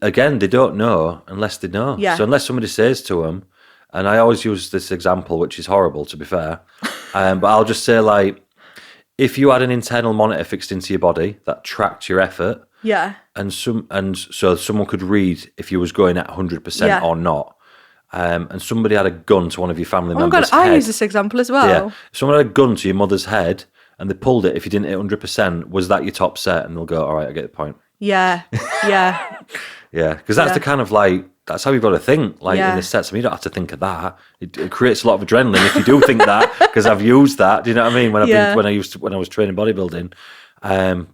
again, they don't know unless they know. Yeah. So unless somebody says to them. And I always use this example, which is horrible, to be fair. But I'll just say, if you had an internal monitor fixed into your body that tracked your effort, and so someone could read if you was going at 100% or not, and somebody had a gun to one of your family members' head. I use this example as well. Yeah, if someone had a gun to your mother's head and they pulled it, if you didn't hit 100%, was that your top set? And they'll go, all right, I get the point. Yeah. Yeah, because that's the kind of that's how you've got to think, in the sets. I mean, you don't have to think of that. It creates a lot of adrenaline if you do think that, because I've used that. Do you know what I mean? When I was training bodybuilding.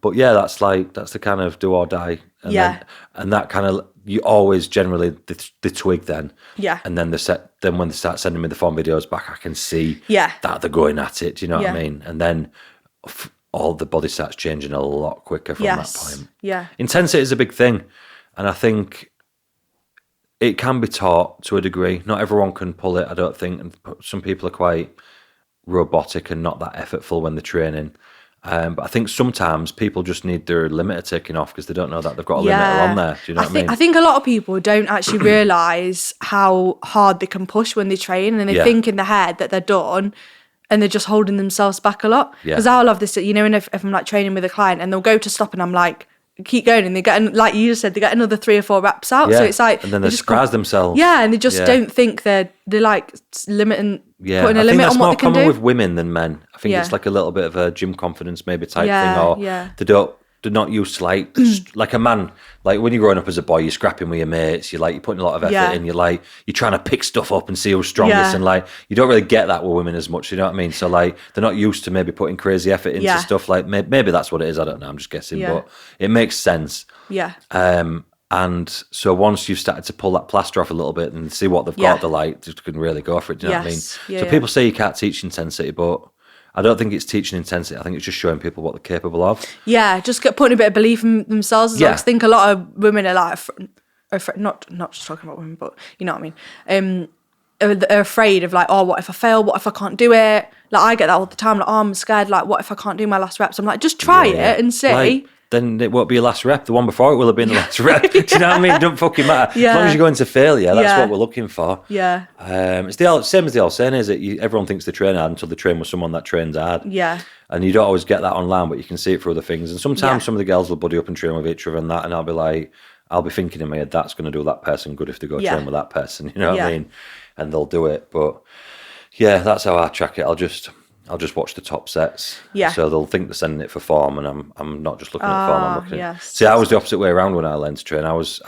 But yeah, that's the kind of do or die. And that kind of, you always generally the twig then. Yeah. And then when they start sending me the form videos back, I can see that they're going at it. Do you know what I mean? And then all the body starts changing a lot quicker from that point. Yeah. Intensity is a big thing. And I think it can be taught to a degree. Not everyone can pull it, I don't think. And some people are quite robotic and not that effortful when they're training. But I think sometimes people just need their limiter taken off because they don't know that they've got a limiter on there. Do you know what I mean? I think a lot of people don't actually realise how hard they can push when they train, and they think in their head that they're done, and they're just holding themselves back a lot. Because I'll have this, and if I'm like training with a client and they'll go to stop and I'm like, keep going, and they get, like you just said, they get another 3 or 4 reps out. So it's like, and then they surprise themselves. Yeah, and they just don't think they're like limiting, putting a limit on what they can do. I think that's more common with women than men. I think it's like a little bit of a gym confidence maybe type thing, or they're not used to like a man. Like when you're growing up as a boy, you're scrapping with your mates. You're putting a lot of effort in. You're trying to pick stuff up and see who's strongest, and you don't really get that with women as much. You know what I mean? So they're not used to maybe putting crazy effort into stuff. Like maybe that's what it is. I don't know. I'm just guessing, but it makes sense. Yeah. And so once you've started to pull that plaster off a little bit and see what they've got, they're they can really go for it. Do you know what I mean? So people say you can't teach intensity, but I don't think it's teaching intensity. I think it's just showing people what they're capable of. Yeah, just putting a bit of belief in themselves. I think a lot of women are not just talking about women, but you know what I mean. Are afraid of what if I fail? What if I can't do it? I get that all the time. I'm scared. What if I can't do my last reps? I'm just try it and see. Then it won't be your last rep. The one before it will have been the last rep. Do you know what I mean? It don't fucking matter. As long as you go into failure, that's what we're looking for. Yeah. It's the same as the old saying, is it? Everyone thinks they train hard until they train with someone that trains hard. Yeah. And you don't always get that online, but you can see it through other things. And sometimes some of the girls will buddy up and train with each other and that, and I'll be thinking in my head, that's going to do that person good if they go train with that person. You know what I mean? And they'll do it. But that's how I track it. I'll just watch the top sets. Yeah. So they'll think they're sending it for form, and I'm not just looking at form. I'm looking. See, I was the opposite way around when I learned to train. I was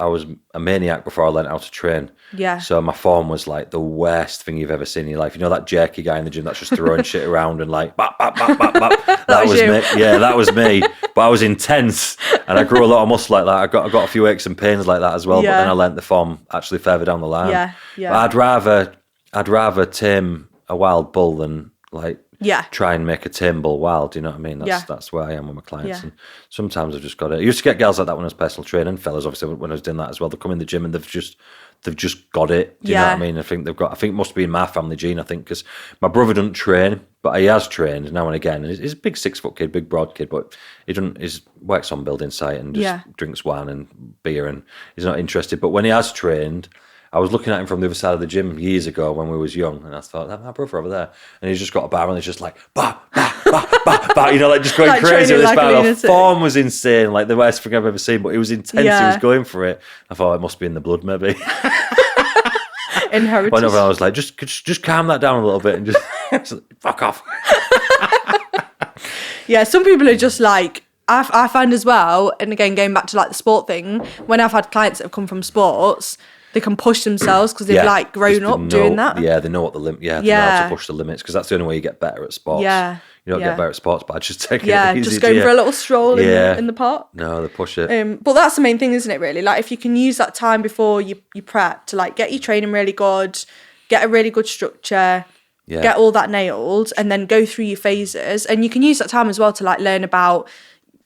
a maniac before I learned how to train. Yeah. So my form was the worst thing you've ever seen in your life. You know that jerky guy in the gym that's just throwing shit around and bap, bap, bap, bap, bap. That was me. Yeah, that was me. But I was intense, and I grew a lot of muscle like that. I got a few aches and pains like that as well. But then I learnt the form actually further down the line. Yeah. Yeah. But I'd rather tame a wild bull than try and make a tame bull wild. You know what I mean? That's where I am with my clients. And sometimes I've just got it. I used to get girls like that when I was personal training, and fellas obviously when I was doing that as well. They come in the gym and they've just got it. Do you know what I mean? I think it must be in my family gene. I think because my brother doesn't train, but he has trained now and again. And he's a big 6-foot kid, big broad kid, but he doesn't. He works on building site and just drinks wine and beer, and he's not interested. But when he has trained, I was looking at him from the other side of the gym years ago when we was young, and I thought, that's my brother over there. And he's just got a bar, and he's just bah, bah, bah, bah, bah, just going crazy with this bar. The form was insane, the worst thing I've ever seen, but it was intense. He was going for it. I thought it must be in the blood, maybe. Inherited. Whenever I was just calm that down a little bit and just fuck off. Yeah, some people are just I find as well, and again, going back to the sport thing, when I've had clients that have come from sports, they can push themselves because they've grown up doing that. Yeah, they know what the limit. Yeah, they know how to push the limits because that's the only way you get better at sports. Yeah, you don't get better at sports by just taking it easy. Just going for a little stroll in the park. No, they push it. But that's the main thing, isn't it? Really, if you can use that time before you prep to get your training really good, get a really good structure. Yeah. Get all that nailed, and then go through your phases, and you can use that time as well to learn about.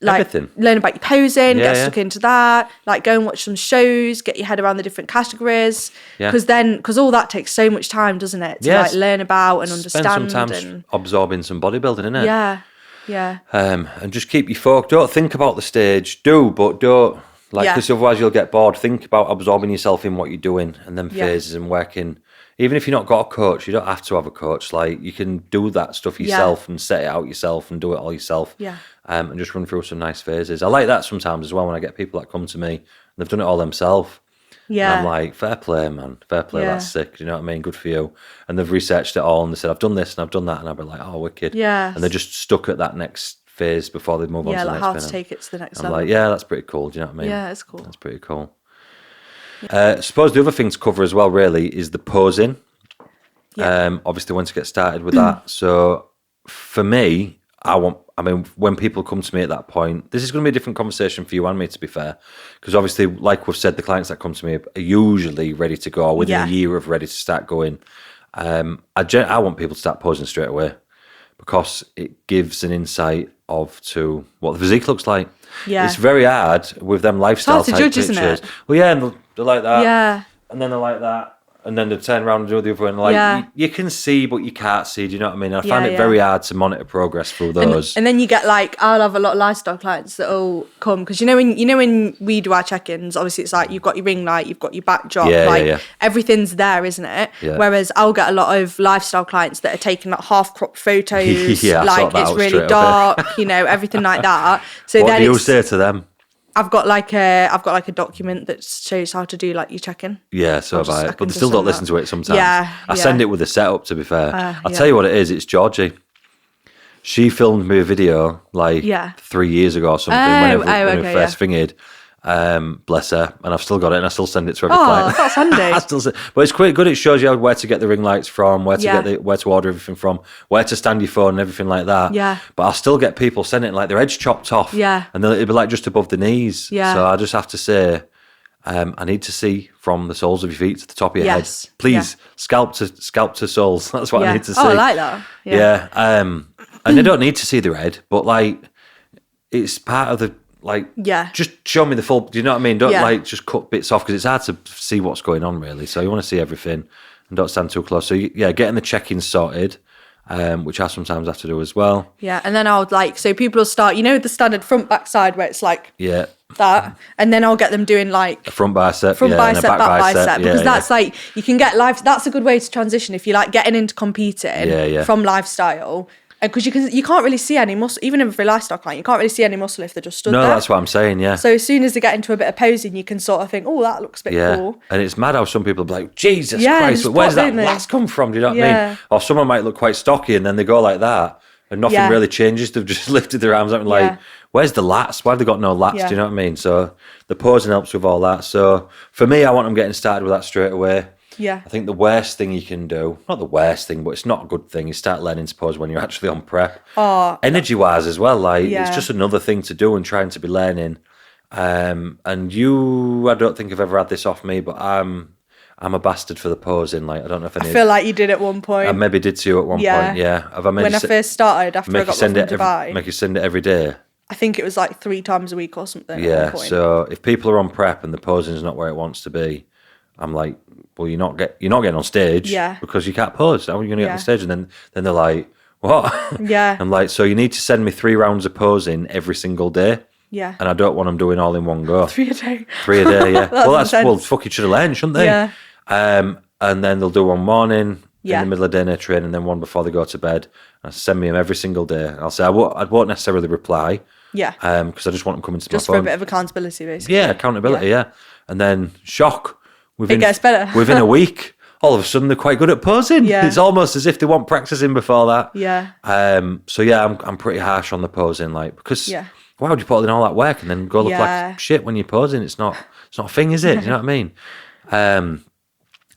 Everything. Learn about your posing, get stuck into that, go and watch some shows, get your head around the different categories. Because all that takes so much time, doesn't it? To learn about and understand. Spend some time absorbing some bodybuilding, innit? Yeah. Yeah. And just keep you focused. Don't think about the stage. But don't. Because otherwise you'll get bored. Think about absorbing yourself in what you're doing, and then phases and working. Even if you've not got a coach, you don't have to have a coach. You can do that stuff yourself and set it out yourself and do it all yourself. Yeah. And just run through some nice phases. I like that sometimes as well when I get people that come to me and they've done it all themselves. Yeah. And I'm like, fair play, man. Fair play, that's sick. You know what I mean? Good for you. And they've researched it all and they said, I've done this and I've done that. And I'll be like, oh, wicked. Yeah. And they're just stuck at that next phase before they move on to the next phase. Yeah, how to take it to the next level. I'm like, yeah, that's pretty cool. Do you know what I mean? Yeah, it's cool. That's pretty cool. I suppose the other thing to cover as well, really, is the posing. Yeah. Obviously, when to get started with that. So for me, when people come to me at that point, this is going to be a different conversation for you and me, to be fair. Because obviously, like we've said, the clients that come to me are usually ready to go, within a year of ready to start going. I want people to start posing straight away because it gives an insight to what the physique looks like. Yeah. It's very hard with them lifestyle type pictures. Isn't it? Well, yeah, and they're like that. Yeah. And then they're like that. and then they turn around and do the other one. Like you can see, but you can't see. Do you know what I mean? I find it very hard to monitor progress through those. And then you get like, I'll have a lot of lifestyle clients that'll come because when we do our check-ins, obviously it's like you've got your ring light, you've got your backdrop, everything's there, isn't it? Yeah. Whereas I'll get a lot of lifestyle clients that are taking like half-cropped photos, like it's really dark, everything like that. So what do you say to them? I've got like a document that shows how to do like your check-in. Yeah, so have I. But they still don't listen to it sometimes. Yeah, I send it with a setup, to be fair. I'll tell you what it is. It's Georgie. She filmed me a video like 3 years ago or something when we first fingered. Bless her, and I've still got it, and I still send it to every client. That's handy. But it's quite good. It shows you where to get the ring lights from, where to order everything from, where to stand your phone, and everything like that. Yeah. But I'll still get people sending it like their edge chopped off. Yeah. And then it'll be like just above the knees. Yeah. So I just have to say, I need to see from the soles of your feet to the top of your head. Please, scalp to soles. That's what I need to see. Oh, I like that. Yeah. And they don't need to see the red, but like it's part of the. Just show me the full. Do you know what I mean? Don't just cut bits off because it's hard to see what's going on really. So you want to see everything and don't stand too close. So getting the check-in sorted, which I sometimes have to do as well. Yeah, and then I'll so people will start. The standard front back side where it's like that, and then I'll get them doing like a front bicep, back bicep because that's like you can get That's a good way to transition if you like getting into competing from lifestyle. Because you can't really see any muscle, even if you're a lifestyle client, you can't really see any muscle if they're just stood there. No, that's what I'm saying, yeah. So as soon as they get into a bit of posing, you can sort of think, oh, that looks a bit cool. And it's mad how some people are like, Jesus Christ, where's that lats come from? Do you know what I mean? Or someone might look quite stocky and then they go like that and nothing really changes. They've just lifted their arms up and like, where's the lats? Why have they got no lats? Do you know what I mean? So the posing helps with all that. So for me, I want them getting started with that straight away. Yeah. I think the worst thing you can do, not the worst thing, but it's not a good thing, is start learning to pose when you're actually on prep. Energy-wise as well, it's just another thing to do and trying to be learning. And I don't think I've ever had this off me, but I'm a bastard for the posing. I don't know if I feel like you did at one point. I maybe did to you at one point, yeah. When I first started, after I got back from Dubai. Make you send it every day? I think it was like 3 times a week or something. Yeah, at one point. So if people are on prep and the posing's not where it wants to be, I'm like, well, you're not getting on stage because you can't pose. How are you going to get on stage? And then they're like, what? Yeah. I'm like, so you need to send me 3 rounds of posing every single day. Yeah. And I don't want them doing all in one go. 3 a day. 3 a day, yeah. Fuck, you should have learned, shouldn't they? Yeah. And then they'll do one morning in the middle of dinner training and then one before they go to bed. And send me them every single day. And I'll say, I won't necessarily reply. Yeah. Because I just want them coming to my phone. Just for a bit of accountability, basically. Yeah, accountability, yeah. And then shock. It gets better. Within a week, all of a sudden they're quite good at posing. Yeah. It's almost as if they want practicing before that. Yeah. So I'm pretty harsh on the posing, because why would you put in all that work and then go look like shit when you're posing? It's not a thing, is it? Do you know what I mean?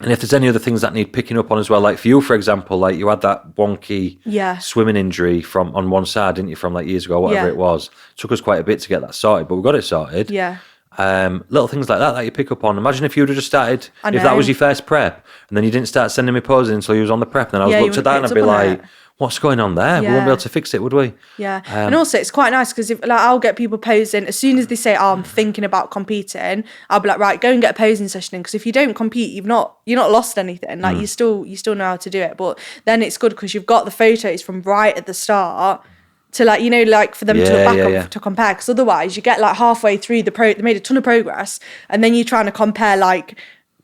And if there's any other things that need picking up on as well, like for you, for example, you had that wonky swimming injury on one side, didn't you, from years ago, whatever it was. It took us quite a bit to get that sorted, but we got it sorted. Yeah. Little things like that you pick up on. Imagine if you'd have just started, if that was your first prep, and then you didn't start sending me posing until you was on the prep, and then I was looked at that and I'd be like, what's going on there? We won't be able to fix it, would we? Yeah. And also it's quite nice because I'll get people posing as soon as they say, I'm thinking about competing, I'll be like, right, go and get a posing session in, because if you don't compete, you're not lost anything. You still know how to do it. But then it's good because you've got the photos from right at the start to for them to look back on to compare, because otherwise you get halfway through they made a ton of progress and then you're trying to compare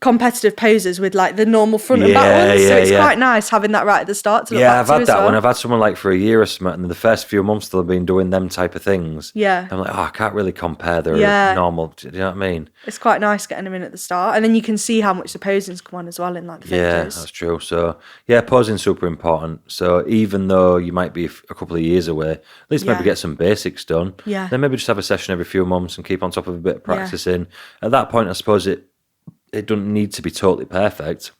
competitive poses with the normal front and back ones. So it's quite nice having that right at the start to look back I've had that well. when I've had someone for a year or something, and the first few months they've been doing them type of things. Yeah. I'm like, I can't really compare their normal. Do you know what I mean? It's quite nice getting them in at the start, and then you can see how much the posing's come on as well in the photos. Yeah, that's true. So posing's super important. So even though you might be a couple of years away, at least maybe get some basics done. Yeah. Then maybe just have a session every few months and keep on top of a bit of practicing. At that point, I suppose it doesn't need to be totally perfect,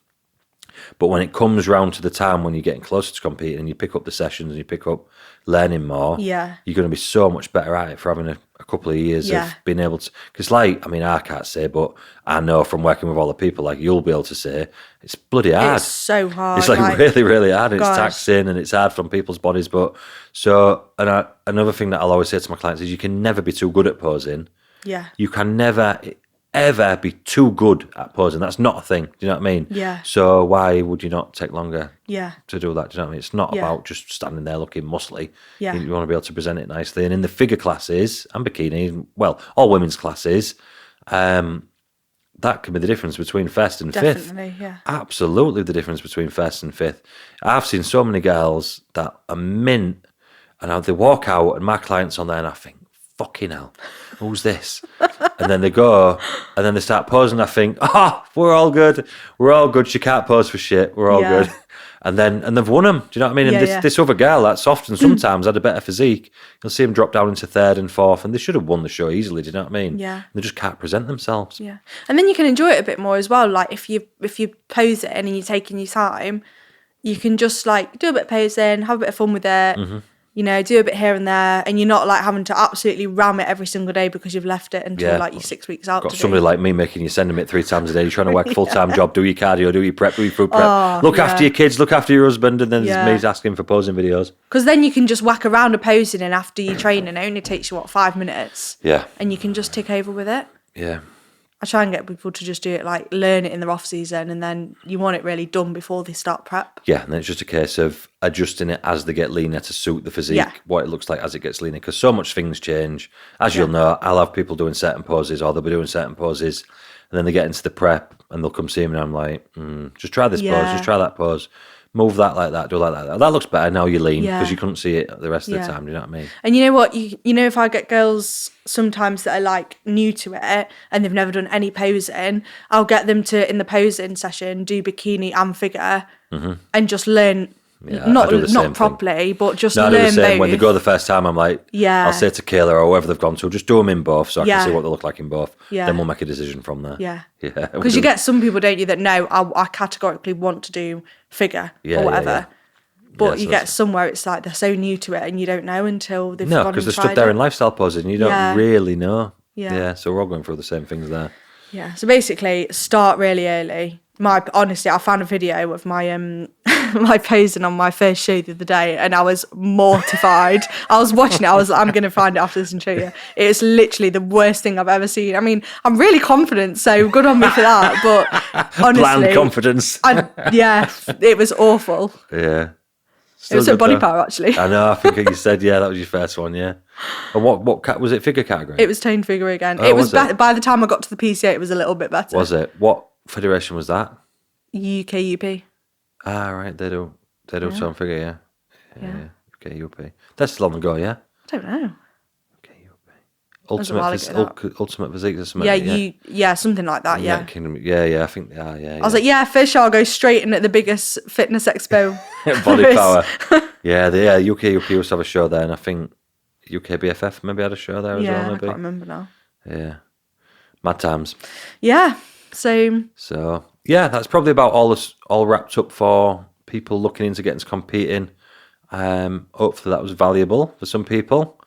but when it comes round to the time when you're getting closer to competing and you pick up the sessions and you pick up learning more, you're going to be so much better at it for having a couple of years of being able to, because I can't say, but I know from working with all the people, you'll be able to say, it's bloody hard. It's so hard. It's really, really hard. It's taxing and it's hard from people's bodies. But another thing that I'll always say to my clients is you can never be too good at posing. Yeah. You can never, ever be too good at posing. That's not a thing. Do you know what I mean? Yeah. So why would you not take longer Yeah. to do that? Do you know what I mean? It's not about just standing there looking muscly. Yeah. You want to be able to present it nicely. And in the figure classes and bikini, well, all women's classes, that can be the difference between first and fifth. Definitely, yeah. Absolutely the difference between first and fifth. I've seen so many girls that are mint and they walk out and my client's on there and I think, fucking hell, who's this? And then they go and then they start posing and I think, we're all good. We're all good. She can't pose for shit. We're all good. And they've won them. Do you know what I mean? And this other girl that's often sometimes had a better physique. You'll see them drop down into third and fourth, and they should have won the show easily. Do you know what I mean? Yeah. They just can't present themselves. Yeah. And then you can enjoy it a bit more as well. Like if you pose it and you're taking your time, you can just like do a bit of posing, have a bit of fun with it. Mm-hmm. You know, do a bit here and there, and you're not like having to absolutely ram it every single day because you've left it until like you're 6 weeks out. Got somebody like me making you send them it 3 times a day. You're trying to work a full-time job, do your cardio, do your prep, do your food prep, look after your kids, look after your husband, and then there's me asking for posing videos. Because then you can just whack around a posing and after your training, it only takes you, 5 minutes? Yeah. And you can just tick over with it. Yeah. I try and get people to just do it, like learn it in their off season, and then you want it really done before they start prep. Yeah, and then it's just a case of adjusting it as they get leaner to suit the physique, what it looks like as it gets leaner, because so much things change. As you'll know, I'll have people doing certain poses, or they'll be doing certain poses, and then they get into the prep, and they'll come see me, and I'm like, just try this pose, just try that pose. Move that like that, do like that. That looks better now you're lean because you couldn't see it the rest of the time. Do you know what I mean? And you know what? You know, if I get girls sometimes that are like new to it and they've never done any posing, I'll get them to, in the posing session, do bikini and figure and just learn. Not properly, but just learn both. When they go the first time, I'm like, I'll say to Kayla or whoever they've gone to, just do them in both so I can see what they look like in both. Then we'll make a decision from there. Yeah. Because you get some people, don't you, that no, I categorically want to do figure or whatever. But you get somewhere it's like they're so new to it and you don't know until they've gone and tried it. No, because they're stood there in lifestyle poses and you don't really know. Yeah, so we're all going through the same things there. Yeah, so basically start really early. Honestly, I found a video of my my posing on my first show the other day and I was mortified. I was watching it, I was like, I'm going to find it after this and show you. It's literally the worst thing I've ever seen. I mean, I'm really confident, so good on me for that, but honestly... Bland confidence. It was awful. Yeah. It was a body power, actually. I know, I think you said, that was your first one, yeah. And what was it, figure category? It was toned figure again. It was by the time I got to the PCA, it was a little bit better. Was it? What federation was that? UKUP. Ah, right, they do toned figure, yeah. UKUP. That's long ago, yeah? I don't know. Ultimate physique or something. Something like that, I think they are, I was like, for sure, I'll go straight in at the biggest fitness expo. Body power. UKUP used to have a show there, and I think UKBFF maybe had a show there as well, maybe. I can't remember now. Yeah. Mad times. Yeah, so that's probably about all wrapped up for people looking into getting to competing. Hopefully that was valuable for some people.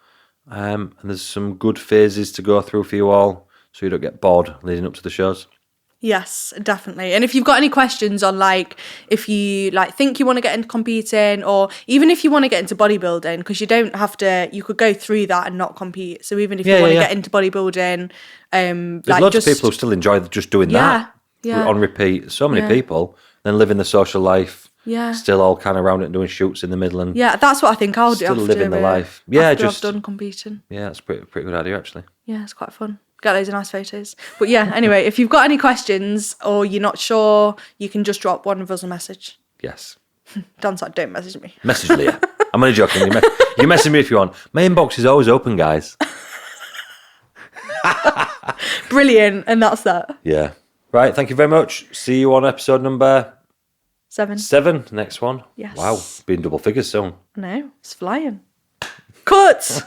And there's some good phases to go through for you all so you don't get bored leading up to the shows. Yes, definitely. And if you've got any questions on if you think you want to get into competing or even if you want to get into bodybuilding, because you don't have to, you could go through that and not compete. So even if you want to get into bodybuilding, there's lots of people who still enjoy just doing that on repeat. So many people then living the social life. Yeah. Still all kind of around it and doing shoots in the Midland. Yeah, that's what I think I'll do. Still living the life. After I've done competing. Yeah, that's pretty good idea actually. Yeah, it's quite fun. Get loads of nice photos. But anyway, if you've got any questions or you're not sure, you can just drop one of us a message. Yes. Dan's like, don't message me. Message Leah. I'm only joking. You can message me if you want. My inbox is always open, guys. Brilliant. And that's that. Yeah. Right, thank you very much. See you on episode number... 7. Next one. Yes. Wow, being double figures soon. No, it's flying. Cut!